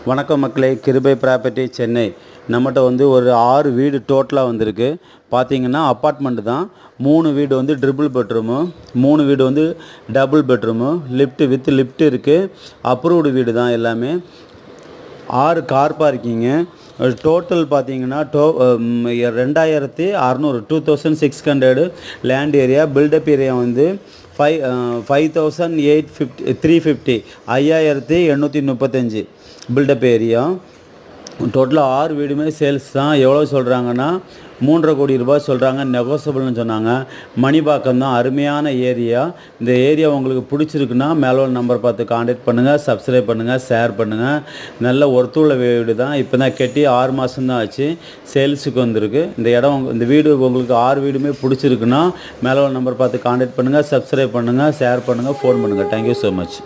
வணக்கம் மக்களே, கிருபை ப்ராப்பர்ட்டி சென்னை. நம்மகிட்ட வந்து ஒரு 6 வீடு டோட்டலாக வந்திருக்கு. பார்த்தீங்கன்னா அப்பார்ட்மெண்ட் தான். 3 வீடு வந்து ட்ரிபிள் பெட்ரூமு, 3 வீடு வந்து டபுள் பெட்ரூமு, லிஃப்ட் இருக்குது. அப்ரூவ்டு வீடு தான் எல்லாமே. 6 கார் பார்க்கிங்கு. டோட்டல் பார்த்தீங்கன்னா 2600 லேண்ட் ஏரியா. பில்டப் ஏரியா வந்து 5,850 5835 பில்டப் ஏரியா. டோட்டலாக 6 வீடுமே சேல்ஸ் தான். எவ்வளோ சொல்கிறாங்கன்னா 3.5 கோடி ரூபாய் சொல்கிறாங்க. நெகோசபிள்னு சொன்னாங்க. மணிபாக்கம் தான், அருமையான ஏரியா. இந்த ஏரியா உங்களுக்கு பிடிச்சிருக்குன்னா மேலே ஒரு நம்பர் பார்த்து காண்டாக்ட் பண்ணுங்கள், சப்ஸ்கிரைப் பண்ணுங்கள், ஷேர் பண்ணுங்கள். நல்ல ஒர்த்துள்ள வீடு தான். இப்போ தான் கட்டி 6 மாதம்தான் ஆச்சு, சேல்ஸுக்கு வந்திருக்கு. இந்த வீடு உங்களுக்கு 6 வீடுமே பிடிச்சிருக்குன்னா மேலே ஒரு நம்பர் பார்த்து காண்டாக்ட் பண்ணுங்கள், சப்ஸ்கிரைப் பண்ணுங்கள், ஷேர் பண்ணுங்கள், ஃபோன் பண்ணுங்கள். Thank you so much.